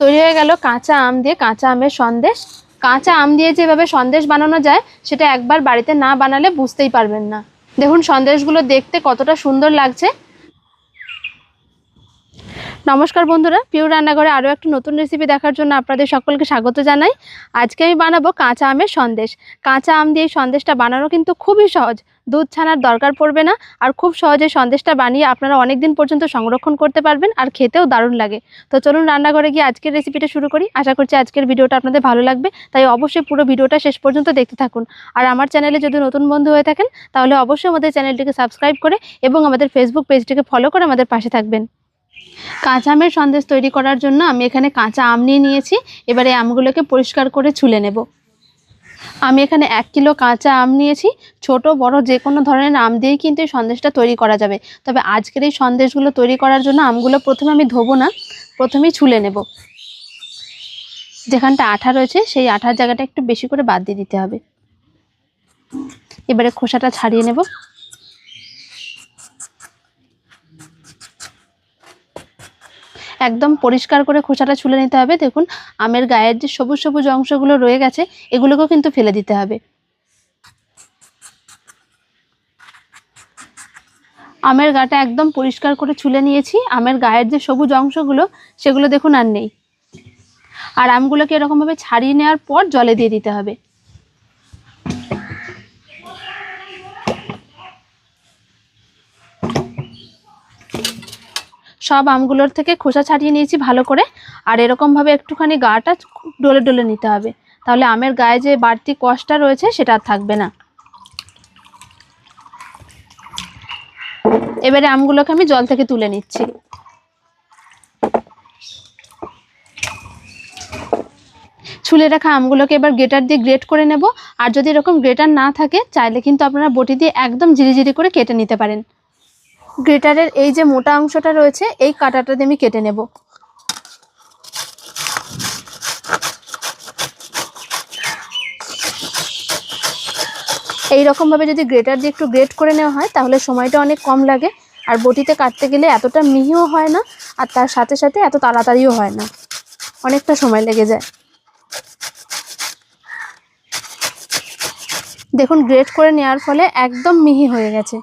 তৈরি হয়ে গেল কাঁচা আম দিয়ে কাঁচা আমের সন্দেশ। কাঁচা আম দিয়ে যেভাবে সন্দেশ বানানো যায় সেটা একবার বাড়িতে না বানালে বুঝতেই পারবেন না। দেখুন সন্দেশগুলো দেখতে কতটা সুন্দর লাগছে। নমস্কার বন্ধুরা, পিওর রান্নাঘরে আরও একটা নতুন রেসিপি দেখার জন্য আপনাদের সকলকে স্বাগত জানাই। আজকে আমি বানাবো কাঁচা আমের সন্দেশ। কাঁচা আম দিয়ে সন্দেশটা বানানো কিন্তু খুবই সহজ, দুধ ছানার দরকার পড়বে না, আর খুব সহজে সন্দেশটা বানিয়ে আপনারা অনেক দিন পর্যন্ত সংরক্ষণ করতে পারবেন, আর খেতেও দারুণ লাগে। তো চলুন রান্নাঘরে গিয়ে আজকের রেসিপিটা শুরু করি। আশা করছি আজকের ভিডিওটা আপনাদের ভালো লাগবে, তাই অবশ্যই পুরো ভিডিওটা শেষ পর্যন্ত দেখতে থাকুন। আর আমার চ্যানেলে যদি নতুন বন্ধু হয়ে থাকেন তাহলে অবশ্যই আমাদের চ্যানেলটিকে সাবস্ক্রাইব করে এবং আমাদের ফেসবুক পেজটিকে ফলো করে আমাদের পাশে থাকবেন। কাঁচা আমের সন্দেশ তৈরি করার জন্য আমি এখানে কাঁচা আম নিয়ে নিয়েছি। এবারে আমগুলোকে পরিষ্কার করে ছুলে নেব। আমি এখানে 1 কিলো কাঁচা আম নিয়েছি। ছোট বড় যে কোনো ধরনের আম দিয়েই কিন্তু এই সন্দেশটা তৈরি করা যাবে। তবে আজকের এই সন্দেশগুলো তৈরি করার জন্য আমগুলো প্রথমে আমি ধোবো না, প্রথমেই ছুলে নেব। যেখানটা আঠা রয়েছে সেই আঠার জায়গাটা একটু বেশি করে বাদ দিয়ে দিতে হবে। এবারে খোসাটা ছাড়িয়ে নেব। একদম পরিষ্কার করে খোসাটা ছুলে নিতে হবে। দেখুন আমের গায়ের যে সবুজ সবুজ অংশগুলো রয়ে গেছে এগুলোকেও কিন্তু ফেলে দিতে হবে। আমের গাটা একদম পরিষ্কার করে ছুলে নিয়েছি। আমের গায়ের যে সবুজ অংশগুলো সেগুলো দেখুন আর নেই। আর আমগুলোকে এরকমভাবে ছাড়িয়ে নেওয়ার পর জলে দিয়ে দিতে হবে। সব আমগুলোর থেকে খোসা ছাড়িয়ে নিয়েছি ভালো করে। আর এরকমভাবে একটুখানি গাটা ডলে ডলে নিতে হবে, তাহলে আমের গায়ে যে বাড়তি কষটা রয়েছে সেটা আর থাকবে না। এবারে আমগুলোকে আমি জল থেকে তুলে নিচ্ছি। ছুলে রাখা আমগুলোকে এবার গ্রেটার দিয়ে গ্রেট করে নেব। আর যদি এরকম গ্রেটার না থাকে চাইলে কিন্তু আপনারা বটি দিয়ে একদম ঝিরিঝিরি করে কেটে নিতে পারেন। গ্রেটারের এই যে মোটা অংশটা রয়েছে এই কাঁটাটা দিয়ে আমি কেটে নেব। এইরকমভাবে যদি গ্রেটার দিয়ে একটু গ্রেট করে নেওয়া হয় তাহলে সময়টা অনেক কম লাগে, আর বটিতে কাটতে গেলে এতটা মিহিও হয় না, আর তার সাথে সাথে এত তাড়াতাড়িও হয় না, অনেকটা সময় লেগে যায়। দেখুন গ্রেট করে নেওয়ার ফলে একদম মিহি হয়ে গেছে।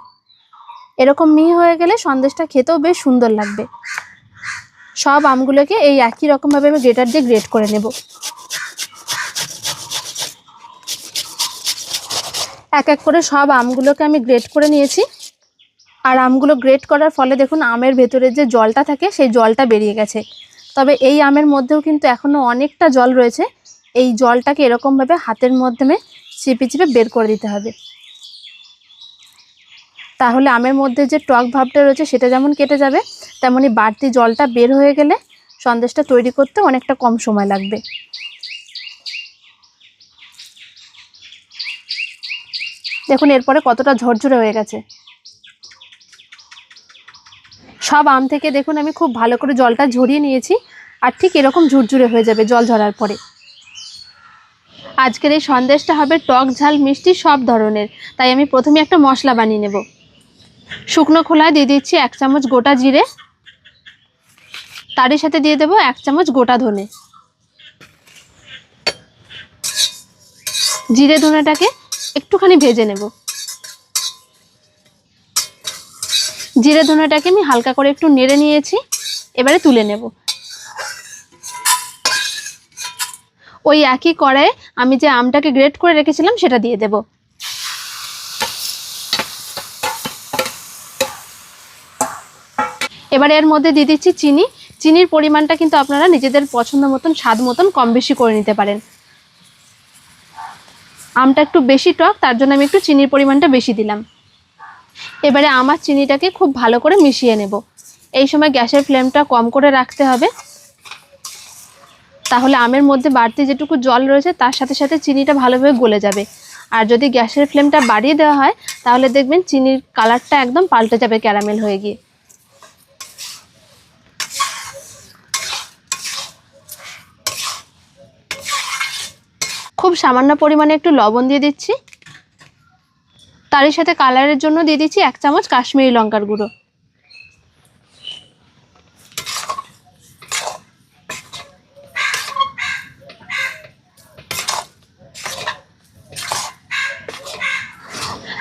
এরকম মিহি হয়ে গেলে সন্দেশটা খেতেও বেশ সুন্দর লাগবে। সব আমগুলোকে এই একই রকমভাবে আমি গ্রেটার দিয়ে গ্রেট করে নেব। এক এক করে সব আমগুলোকে আমি গ্রেট করে নিয়েছি। আর আমগুলো গ্রেট করার ফলে দেখুন আমের ভেতরে যে জলটা থাকে সেই জলটা বেরিয়ে গেছে। তবে এই আমের মধ্যেও কিন্তু এখনও অনেকটা জল রয়েছে। এই জলটাকে এরকমভাবে হাতের মাধ্যমে চিপে চিপে বের করে দিতে হবে। তাহলে আমের মধ্যে যে টক ভাবটা রয়েছে সেটা যেমন কেটে যাবে, তেমনি বাড়তি জলটা বের হয়ে গেলে সন্দেশটা তৈরি করতে অনেকটা কম সময় লাগবে। দেখুন এরপরে কতটা ঝরঝরে হয়ে গেছে। সব আম থেকে দেখুন আমি খুব ভালো করে জলটা ঝরিয়ে নিয়েছি, আর ঠিক এরকম ঝুরঝুরে হয়ে যাবে জল ঝরার পরে। আজকের এই সন্দেশটা হবে টক ঝাল মিষ্টি সব ধরনের, তাই আমি প্রথমে একটা মশলা বানিয়ে নেব। শুকনো খোলায় দিয়ে দিচ্ছি 1 চামচ গোটা জিরে, তারই সাথে দিয়ে দেবো 1 চামচ গোটা ধনে। জিরে ধনেটাকে একটুখানি ভেজে নেব। জিরে ধনেটাকে আমি হালকা করে একটু নেড়ে নিয়েছি, এবারে তুলে নেব। ওই একই কড়াইয়ে আমি যে আমটাকে গ্রেট করে রেখেছিলাম সেটা দিয়ে দেব। এবারে এর মধ্যে দিয়ে দিচ্ছি চিনি। চিনির পরিমাণটা কিন্তু আপনারা নিজেদের পছন্দ মতন স্বাদ মতন কম বেশি করে নিতে পারেন। আমটা একটু বেশি টক, তার জন্য আমি একটু চিনির পরিমাণটা বেশি দিলাম। এবারে আমার চিনিটাকে খুব ভালো করে মিশিয়ে নেব। এই সময় গ্যাসের ফ্লেমটা কম করে রাখতে হবে, তাহলে আমের মধ্যে বাড়তি যেটুকু জল রয়েছে তার সাথে সাথে চিনিটা ভালোভাবে গলে যাবে। আর যদি গ্যাসের ফ্লেমটা বাড়িয়ে দেওয়া হয় তাহলে দেখবেন চিনির কালারটা একদম পাল্টে যাবে ক্যারামেল হয়ে গিয়ে। খুব সামান্য পরিমাণে একটু লবণ দিয়ে দিচ্ছি, তারই সাথে কালারের জন্য দিয়ে দিচ্ছি 1 চামচ কাশ্মীরি লঙ্কার গুঁড়ো।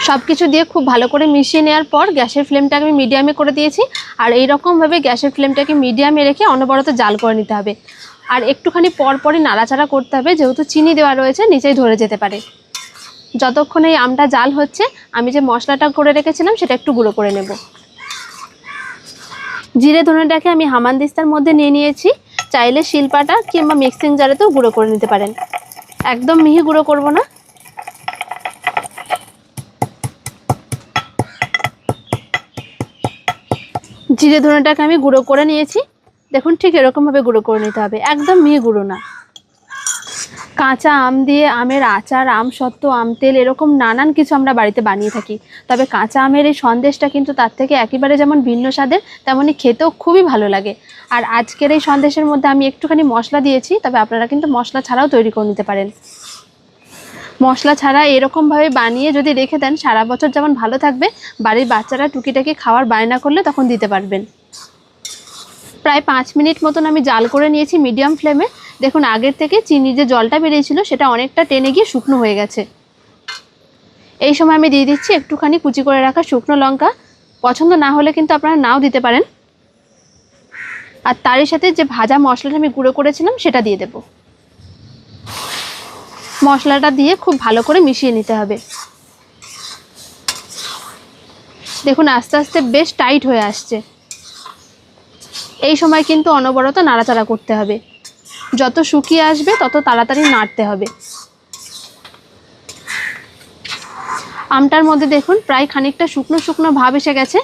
সব কিছু দিয়ে খুব ভালো করে মিশিয়ে নেওয়ার পর গ্যাসের ফ্লেমটাকে আমি মিডিয়ামে করে দিয়েছি। আর এই রকমভাবে গ্যাসের ফ্লেমটাকে মিডিয়ামে রেখে অনবরত জাল করে নিতে হবে। আর একটুখানি পরপরই নাড়াচাড়া করতে হবে, যেহেতু চিনি দেওয়া রয়েছে নিচেই ধরে যেতে পারে। যতক্ষণ এই আমটা জাল হচ্ছে আমি যে মশলাটা করে রেখেছিলাম সেটা একটু গুঁড়ো করে নেব। জিরে ধনেটাকে আমি হামানদিস্তার মধ্যে নিয়ে নিয়েছি। চাইলে শিলপাটা কিংবা মিক্সিং জারেতেও গুঁড়ো করে নিতে পারেন, একদম মিহি গুঁড়ো করব না। জিরে ধনেটাকে আমি গুঁড়ো করে নিয়েছি। দেখুন ঠিক এরকমভাবে গুঁড়ো করে নিতে হবে, একদম মিহি গুঁড়ো না। কাঁচা আম দিয়ে আমের আচার, আম সত্ত্ব, আম তেল, এরকম নানান কিছু আমরা বাড়িতে বানিয়ে থাকি। তবে কাঁচা আমের এই সন্দেশটা কিন্তু তার থেকে একেবারে যেমন ভিন্ন স্বাদের, তেমনই খেতেও খুবই ভালো লাগে। আর আজকের এই সন্দেশের মধ্যে আমি একটুখানি মশলা দিয়েছি, তবে আপনারা কিন্তু মশলা ছাড়াও তৈরি করে নিতে পারেন। মশলা ছাড়া এরকমভাবে বানিয়ে যদি রেখে দেন সারা বছর যেমন ভালো থাকবে, বাড়ির বাচ্চারা টুকিটাকি খাওয়ার বায়না করলে তখন দিতে পারবেন। প্রায় 5 মিনিট মতন আমি জাল করে নিয়েছি মিডিয়াম ফ্লেমে। দেখুন আগের থেকে চিনি যে জলটা বেরিয়েছিল সেটা অনেকটা টেনে গিয়ে শুকনো হয়ে গেছে। এই সময় আমি দিয়ে দিচ্ছি একটুখানি কুচি করে রাখা শুকনো লঙ্কা। পছন্দ না হলে কিন্তু আপনারা নাও দিতে পারেন। আর তারই সাথে যে ভাজা মশলাটা আমি গুঁড়ো করেছিলাম সেটা দিয়ে দেব। মশলাটা দিয়ে খুব ভালো করে মিশিয়ে নিতে হবে। দেখুন আস্তে আস্তে বেশ টাইট হয়ে আসছে। এই সময় কিন্তু অনবরত নাড়াচাড়া করতে হবে। যত শুকিয়ে আসবে তত তাড়াতাড়ি নাড়তে হবে। আমটার মধ্যে দেখুন প্রায় খানিকটা শুকনো শুকনো ভাব এসে গেছে।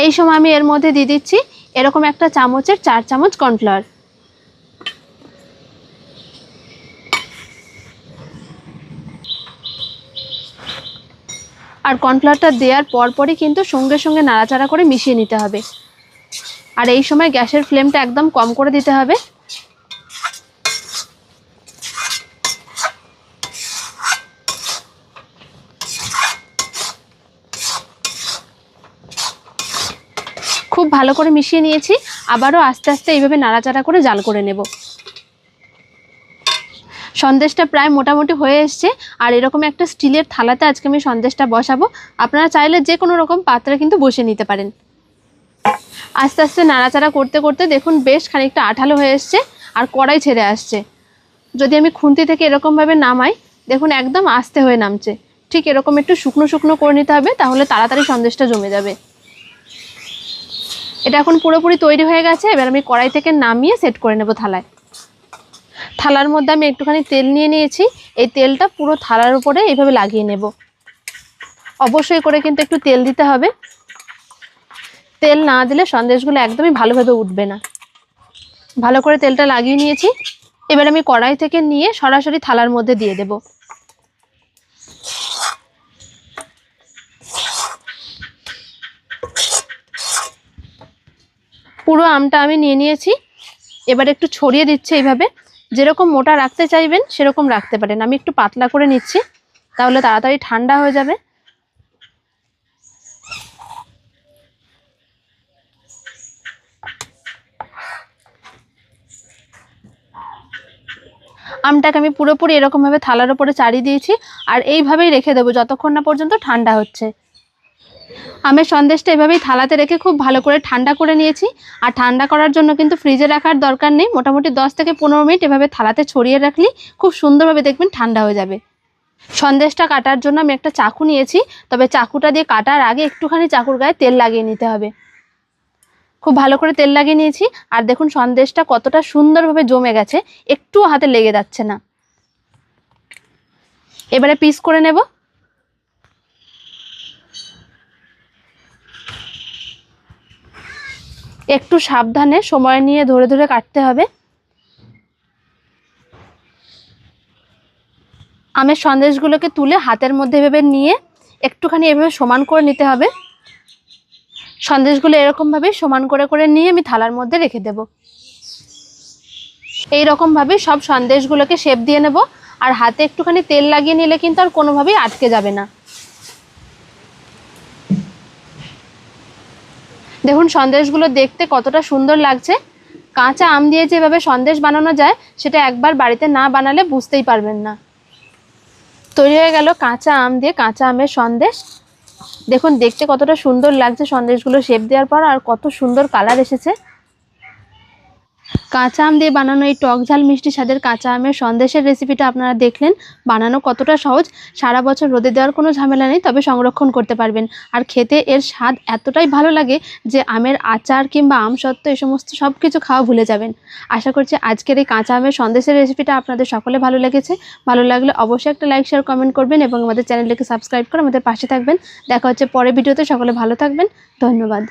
এই সময় আমি এর মধ্যে দিয়ে দিচ্ছি এরকম একটা চামচের 4 চামচ কর্নফ্লাওয়ার। আর কর্নফ্লাওয়ারটা দেওয়ার পরপরই কিন্তু সঙ্গে সঙ্গে নাড়াচাড়া করে মিশিয়ে নিতে হবে। আর এই সময় গ্যাসের ফ্লেমটা একদম কম করে দিতে হবে। খুব ভালো করে মিশিয়ে নিয়েছি। আবারও আস্তে আস্তে এইভাবে নাড়াচাড়া করে জাল করে নেব। সন্দেশটা প্রায় মোটামুটি হয়ে এসছে। আর এরকম একটা স্টিলের থালাতে আজকে আমি সন্দেশটা বসাবো। আপনারা চাইলে যে কোনো রকম পাত্রে কিন্তু বসিয়ে নিতে পারেন। আস্তে আস্তে নাড়াচাড়া করতে করতে দেখুন বেশ খানিকটা আঠালো হয়ে এসছে আর কড়াই ছেড়ে আসছে। যদি আমি খুন্তি থেকে এরকমভাবে নামাই, দেখুন একদম আস্তে হয়ে নামছে। ঠিক এরকম একটু শুকনো শুকনো করে নিতে হবে, তাহলে তাড়াতাড়ি সন্দেশটা জমে যাবে। এটা এখন পুরোপুরি তৈরি হয়ে গেছে। এবার আমি কড়াই থেকে নামিয়ে সেট করে নেব থালায়। থালার মধ্যে আমি একটুখানি তেল নিয়ে নিয়েছি। এই তেলটা পুরো থালার উপরে এইভাবে লাগিয়ে নেব। অবশ্যই করে কিন্তু একটু তেল দিতে হবে। তেল না দিলে সন্দেশগুলো একদমই ভালোভাবে উঠবে না। ভালো করে তেলটা লাগিয়ে নিয়েছি। এবার আমি কড়াই থেকে নিয়ে সরাসরি থালার মধ্যে দিয়ে দেব। পুরো আমটা আমি নিয়ে নিয়েছি। এবার একটু ছড়িয়ে দিচ্ছি এইভাবে। যেরকম মোটা রাখতে চাইবেন সেরকম রাখতে পারেন। আমি একটু পাতলা করে নিচ্ছি, তাহলে তাড়াতাড়ি ঠান্ডা হয়ে যাবে। আমটাকে আমি পুরোপুরি এরকমভাবে থালার উপরে চাড়িয়ে দিয়েছি। আর এইভাবেই রেখে দেবো যতক্ষণ না পর্যন্ত ঠান্ডা হচ্ছে। আমের সন্দেশটা এভাবেই থালাতে রেখে খুব ভালো করে ঠান্ডা করে নিয়েছি। আর ঠান্ডা করার জন্য কিন্তু ফ্রিজে রাখার দরকার নেই। মোটামুটি 10 থেকে 15 মিনিট এভাবে থালাতে ছড়িয়ে রাখলেই খুব সুন্দরভাবে দেখবেন ঠান্ডা হয়ে যাবে। সন্দেশটা কাটার জন্য আমি একটা চাকু নিয়েছি। তবে চাকুটা দিয়ে কাটার আগে একটুখানি চাকুর গায়ে তেল লাগিয়ে নিতে হবে। খুব ভালো করে তেল লাগিয়ে নিয়েছি। আর দেখুন সন্দেশটা কতটা সুন্দরভাবে জমে গেছে, একটুও হাতে লেগে যাচ্ছে না। এবারে পিস করে নেব। একটু সাবধানে সময় নিয়ে ধরে ধরে কাটতে হবে। আমের সন্দেশগুলোকে তুলে হাতের মধ্যে এভাবে নিয়ে একটুখানি এভাবে সমান করে নিতে হবে। সন্দেশগুলো এরকমভাবে সমান করে করে নিয়ে আমি থালার মধ্যে রেখে দেব। এই রকমভাবে সব সন্দেশগুলোকে শেপ দিয়ে নেব। আর হাতে একটুখানি তেল লাগিয়ে নিলে কিন্তু আর কোনোভাবেই আটকে যাবে না। দেখুন সন্দেশগুলো দেখতে কতটা সুন্দর লাগছে। কাঁচা আম দিয়ে যেভাবে সন্দেশ বানানো যায় সেটা একবার বাড়িতে না বানালে বুঝতেই পারবেন না। তৈরি হয়ে গেল কাঁচা আম দিয়ে কাঁচা আমের সন্দেশ। দেখুন দেখতে কতটা সুন্দর লাগছে সন্দেশগুলো শেপ দেওয়ার পর, আর কত সুন্দর কালার এসেছে। কাঁচা আম দিয়ে বানানো এই টক ঝাল মিষ্টি স্বাদের কাঁচা আমের সন্দেশের রেসিপিটা আপনারা দেখলেন। বানানো কতটা সহজ, সারা বছর রোদে দেওয়ার কোনো ঝামেলা নেই, তবে সংরক্ষণ করতে পারবেন। আর খেতে এর স্বাদ এতটাই ভালো লাগে যে আমের আচার কিংবা আম সত্ত্ব এই সমস্ত সব কিছু খাওয়া ভুলে যাবেন। আশা করছি আজকের এই কাঁচা আমের সন্দেশের রেসিপিটা আপনাদের সকলে ভালো লেগেছে। ভালো লাগলে অবশ্যই একটা লাইক শেয়ার কমেন্ট করবেন এবং আমাদের চ্যানেলটিকে সাবস্ক্রাইব করে আমাদের পাশে থাকবেন। দেখা হচ্ছে পরের ভিডিওতে। সকলে ভালো থাকবেন। ধন্যবাদ।